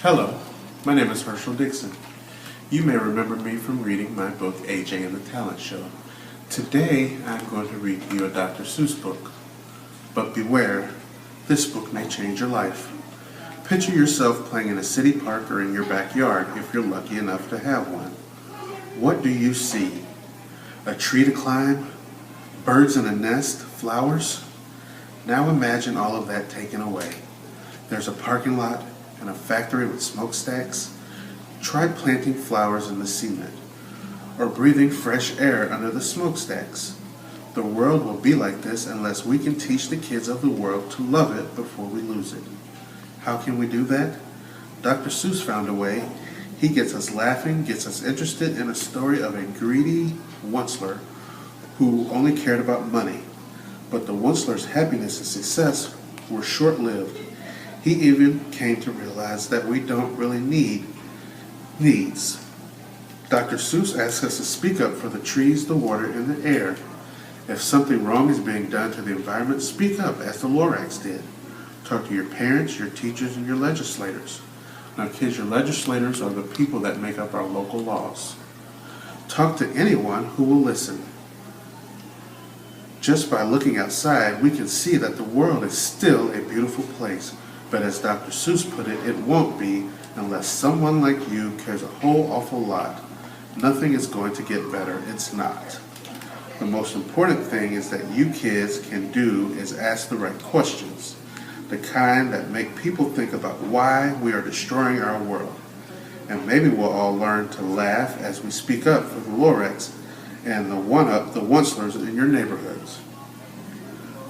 Hello, my name is Herschel Dixon. You may remember me from reading my book AJ and the Talent Show. Today I'm going to read you a Dr. Seuss book. But beware, this book may change your life. Picture yourself playing in a city park or in your backyard if you're lucky enough to have one. What do you see? A tree to climb? Birds in a nest? Flowers? Now imagine all of that taken away. There's a parking lot and a factory with smokestacks. Try planting flowers in the cement or breathing fresh air under the smokestacks. The world will be like this unless we can teach the kids of the world to love it before we lose it. How can we do that? Dr. Seuss found a way. He gets us laughing, gets us interested in a story of a greedy onceler who only cared about money. But the onceler's happiness and success were short-lived. He even came to realize that we don't really need needs. Dr. Seuss asks us to speak up for the trees, the water, and the air. If something wrong is being done to the environment, speak up as the Lorax did. Talk to your parents, your teachers, and your legislators. Now kids, your legislators are the people that make up our local laws. Talk to anyone who will listen. Just by looking outside, we can see that the world is still a beautiful place. But as Dr. Seuss put it, it won't be unless someone like you cares a whole awful lot. Nothing is going to get better. It's not. The most important thing is that you kids can do is ask the right questions. The kind that make people think about why we are destroying our world. And maybe we'll all learn to laugh as we speak up for the Lorax and the oncelers in your neighborhoods.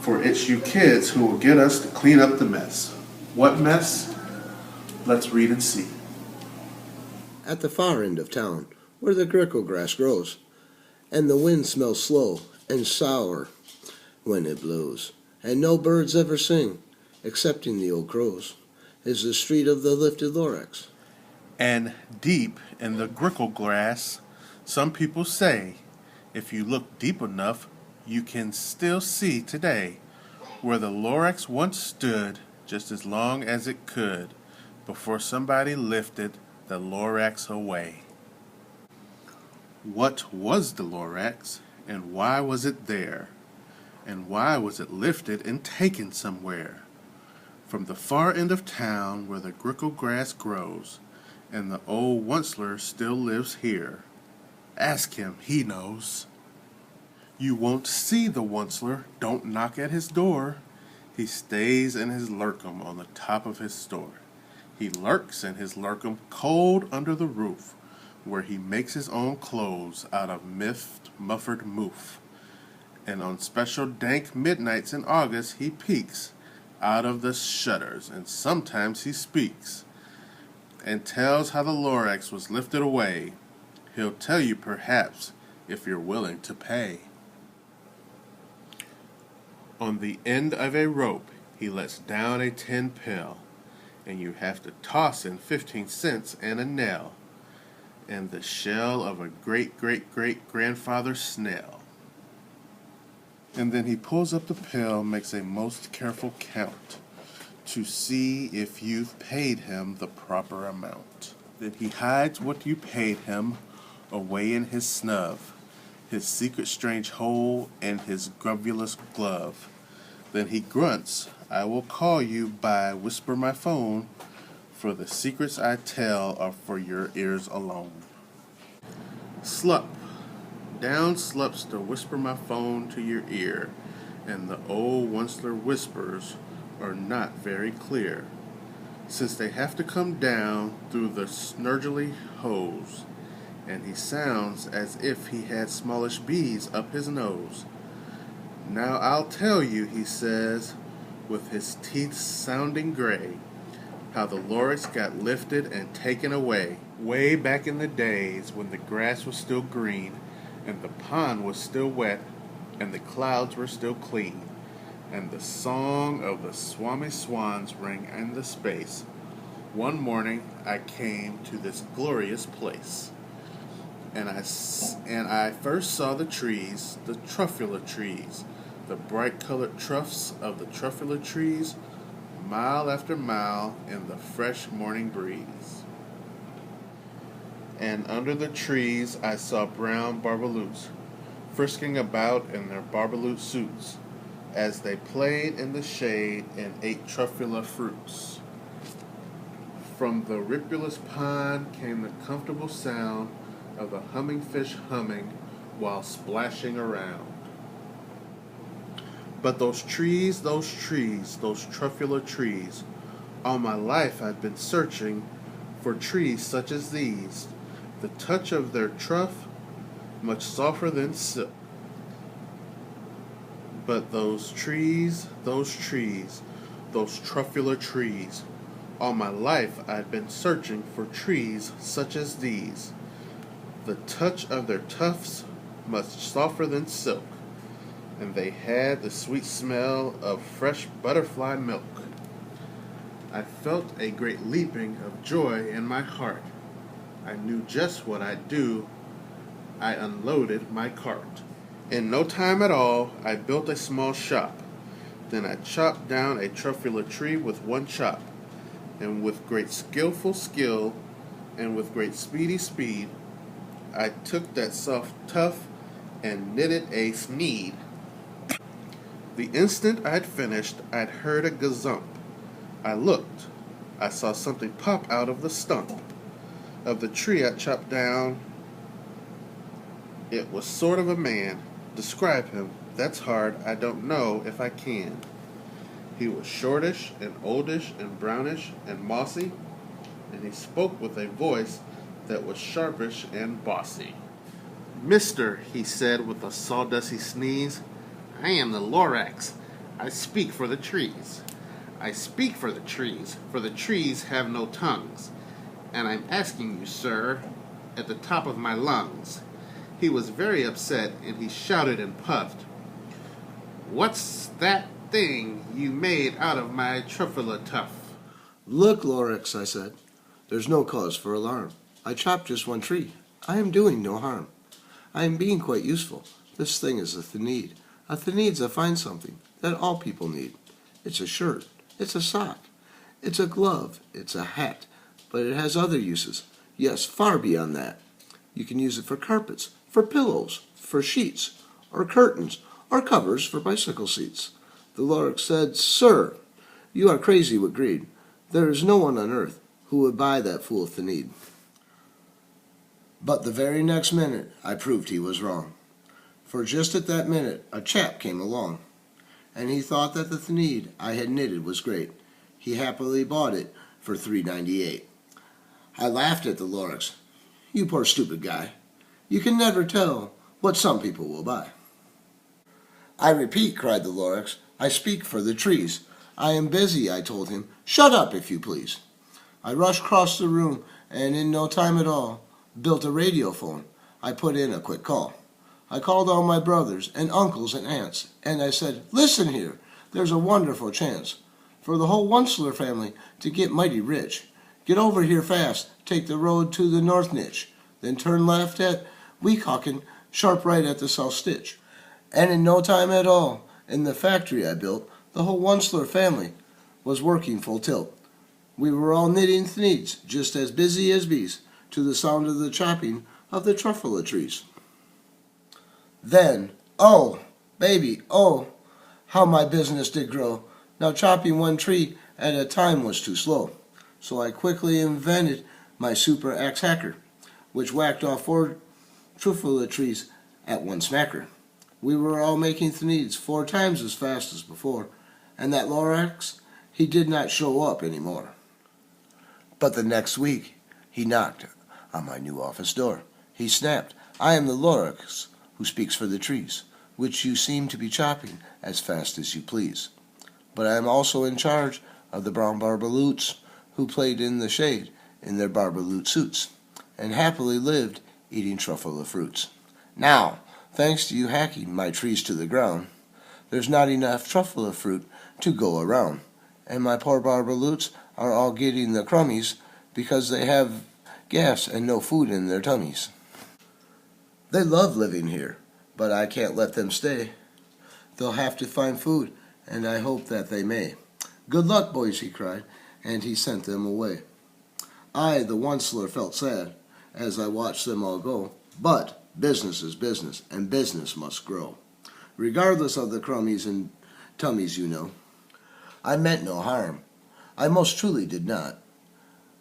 For it's you kids who will get us to clean up the mess. What mess? Let's read and see. At the far end of town, where the grickle grass grows, and the wind smells slow and sour when it blows, and no birds ever sing, excepting the old crows, is the street of the lifted Lorax. And deep in the grickle grass, some people say, if you look deep enough, you can still see today where the Lorax once stood just as long as it could before somebody lifted the Lorax away. What was the Lorax, and why was it there? And why was it lifted and taken somewhere? From the far end of town where the grickle grass grows, and the old onceler still lives here. Ask him, he knows. You won't see the onceler, don't knock at his door. He stays in his lurkum on the top of his store. He lurks in his lurkum cold under the roof, where he makes his own clothes out of muffered moof. And on special dank midnights in August he peeks out of the shutters, and sometimes he speaks and tells how the Lorax was lifted away. He'll tell you perhaps if you're willing to pay. On the end of a rope he lets down a 10 pill, and you have to toss in 15 cents and a nail, and the shell of a great-great-great-grandfather snail. And then he pulls up the pill, makes a most careful count, to see if you've paid him the proper amount. Then he hides what you paid him away in his snub, his secret strange hole, and his grubulous glove. Then he grunts, I will call you by whisper my phone, for the secrets I tell are for your ears alone. Slup, down slups to whisper my phone to your ear, and the old onceler whispers are not very clear, since they have to come down through the snurgly hose, and he sounds as if he had smallish bees up his nose. Now I'll tell you, he says, with his teeth sounding gray, how the Lorax got lifted and taken away, way back in the days when the grass was still green, and the pond was still wet, and the clouds were still clean, and the song of the swami swans rang in the space. One morning I came to this glorious place, and I first saw the trees, the truffula trees, the bright-colored troughs of the truffula trees. mile after mile in the fresh morning breeze. And under the trees I saw brown barbaloots frisking about in their barbaloot suits as they played in the shade and ate truffula fruits. From the ripulous pond came the comfortable sound of the humming fish humming while splashing around. But those trees, those truffula trees, all my life I've been searching for trees such as these, the touch of their truff much softer than silk. But those trees, those truffula trees, all my life I'd been searching for trees such as these, the touch of their tufts much softer than silk, and they had the sweet smell of fresh butterfly milk. I felt a great leaping of joy in my heart. I knew just what I'd do. I unloaded my cart. In no time at all, I built a small shop. Then I chopped down a truffula tree with one chop, and with great skillful skill, and with great speedy speed, I took that soft tuft and knitted a sneed. The instant I'd finished, I'd heard a gazump. I looked. I saw something pop out of the stump of the tree I chopped down. It was sort of a man. Describe him, that's hard, I don't know if I can. He was shortish and oldish and brownish and mossy, and he spoke with a voice that was sharpish and bossy. "Mister," he said with a sawdusty sneeze, "I am the Lorax. I speak for the trees. I speak for the trees have no tongues. And I'm asking you, sir, at the top of my lungs." He was very upset, and he shouted and puffed, "What's that thing you made out of my truffula tuft?" Look, Lorax, I said, there's no cause for alarm. I chopped just one tree. I am doing no harm. I am being quite useful. This thing is a thenede. A thenede's a fine something that all people need. It's a shirt. It's a sock. It's a glove. It's a hat. But it has other uses. Yes, far beyond that. You can use it for carpets, for pillows, for sheets, or curtains, or covers for bicycle seats. The Lorax said, "Sir, you are crazy with greed. There is no one on earth who would buy that fool thenede." But the very next minute, I proved he was wrong. For just at that minute, a chap came along, and he thought that the thenede I had knitted was great. He happily bought it for $3.98. I laughed at the Lorax. "You poor stupid guy. You can never tell what some people will buy." "I repeat," cried the Lorax, "I speak for the trees. I am busy," I told him. "Shut up, if you please." I rushed across the room, and in no time at all, built a radio phone. I put in a quick call. I called all my brothers and uncles and aunts, and I said, "Listen here, there's a wonderful chance for the whole Wunsler family to get mighty rich. Get over here fast, take the road to the north niche, then turn left at Weehawken, sharp right at the south stitch." And in no time at all, in the factory I built, the whole Wunsler family was working full tilt. We were all knitting thenedes, just as busy as bees, to the sound of the chopping of the truffula trees. Then, oh, baby, oh, how my business did grow. Now chopping one tree at a time was too slow. So I quickly invented my super axe hacker, which whacked off 4 truffula trees at one smacker. We were all making thenedes 4 times as fast as before, and that Lorax, he did not show up anymore. But the next week, he knocked on my new office door. He snapped, "I am the Lorax who speaks for the trees, which you seem to be chopping as fast as you please. But I am also in charge of the brown barbaloots who played in the shade in their barbaloot suits, and happily lived eating truffula fruits. Now, thanks to you hacking my trees to the ground, there's not enough truffula fruit to go around, and my poor barbaloots are all getting the crummies because they have gas and no food in their tummies. They love living here, but I can't let them stay. They'll have to find food, and I hope that they may. Good luck, boys, he cried, and he sent them away. I, the Onceler, felt sad as I watched them all go, but business is business, and business must grow. Regardless of the crummies and tummies, you know. I meant no harm. I most truly did not.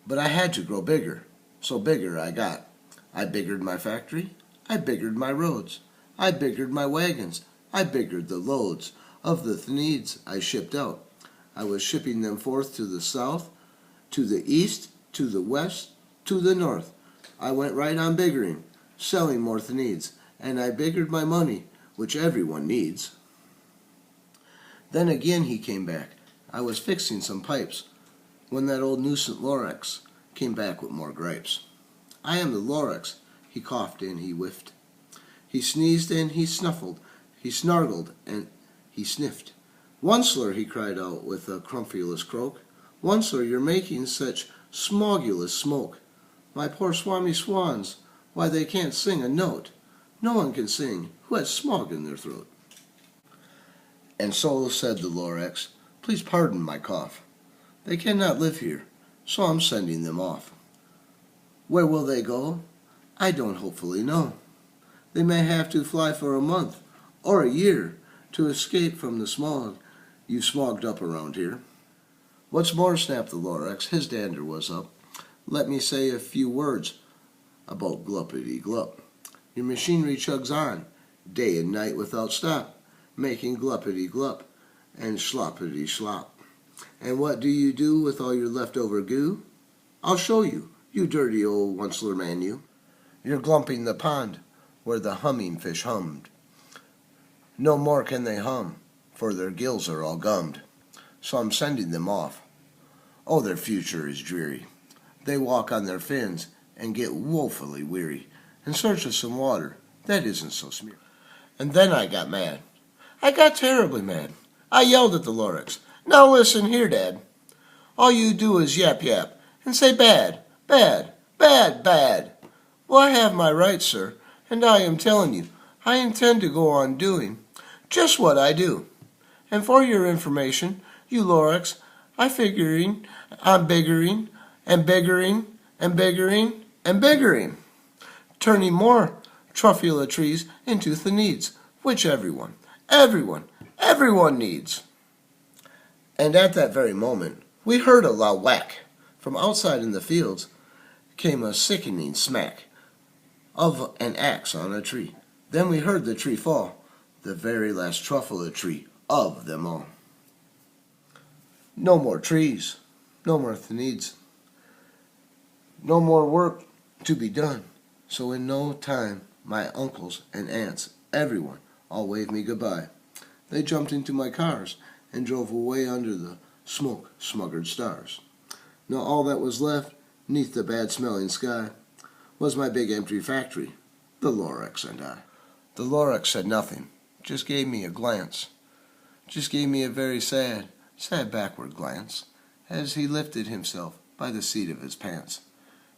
But I had to grow bigger, so bigger I got. I biggered my factory. I biggered my roads. I biggered my wagons. I biggered the loads of the needs I shipped out. I was shipping them forth to the south, to the east, to the west, to the north. I went right on biggering, selling more needs, and I biggered my money, which everyone needs. Then again he came back. I was fixing some pipes, when that old nuisance Lorax came back with more gripes. I am the Lorax, he coughed and he whiffed. He sneezed and he snuffled, he snargled and he sniffed. Onceler, he cried out with a crumphulous croak. Onceler, you're making such smogulous smoke. My poor swami swans, why they can't sing a note. No one can sing who has smog in their throat. And so said the Lorax, please pardon my cough. They cannot live here, so I'm sending them off. Where will they go? I don't hopefully know. They may have to fly for a month or a year to escape from the smog you smogged up around here. What's more, snapped the Lorax, his dander was up, let me say a few words about gluppity-glup. Your machinery chugs on, day and night without stop, making gluppity-glup and sloppity-slop. And what do you do with all your leftover goo? I'll show you, you dirty old Onceler man, you. You're glumping the pond where the humming fish hummed. No more can they hum, for their gills are all gummed. So I'm sending them off. Oh, their future is dreary. They walk on their fins and get woefully weary in search of some water that isn't so smeary. And then I got mad. I got terribly mad. I yelled at the Lorax. Now listen here, Dad. All you do is yap yap and say bad, bad, bad, bad. Well, I have my rights, sir, and I am telling you, I intend to go on doing just what I do. And for your information, you Lorax, I'm biggering and biggering and biggering and biggering, turning more truffula trees into the needs, which everyone needs. And at that very moment, we heard a loud whack. From outside in the fields came a sickening smack of an axe on a tree. Then we heard the tree fall, the very last truffula tree of them all. No more trees, no more needs, no more work to be done. So in no time, my uncles and aunts, everyone, all waved me goodbye. They jumped into my cars and drove away under the smoke-smuggered stars. Now all that was left, 'neath the bad-smelling sky, was my big empty factory, the Lorax and I. The Lorax said nothing, just gave me a glance, just gave me a very sad backward glance, as he lifted himself by the seat of his pants.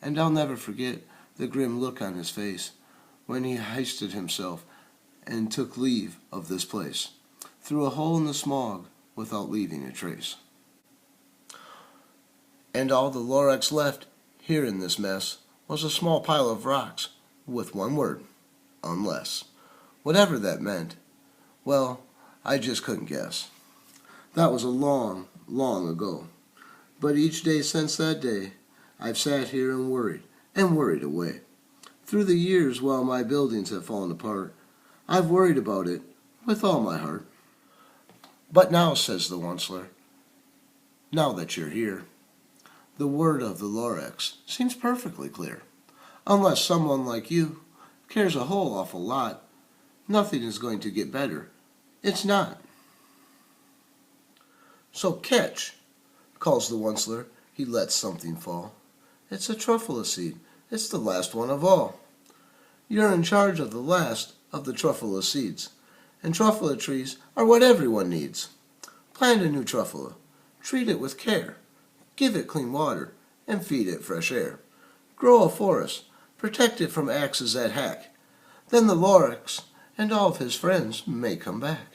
And I'll never forget the grim look on his face when he hoisted himself and took leave of this place, through a hole in the smog without leaving a trace. And all the Lorax left here in this mess was a small pile of rocks with one word, unless. Whatever that meant, well, I just couldn't guess. That was a long, long ago. But each day since that day, I've sat here and worried away. Through the years while my buildings have fallen apart, I've worried about it with all my heart. But now, says the Onceler, now that you're here, the word of the Lorax seems perfectly clear. Unless someone like you cares a whole awful lot, nothing is going to get better. It's not. So catch, calls the Onceler. He lets something fall. It's a truffula seed. It's the last one of all. You're in charge of the last of the truffula seeds. And truffula trees are what everyone needs. Plant a new truffula. Treat it with care. Give it clean water and feed it fresh air. Grow a forest. Protect it from axes that hack. Then the Lorax and all of his friends may come back.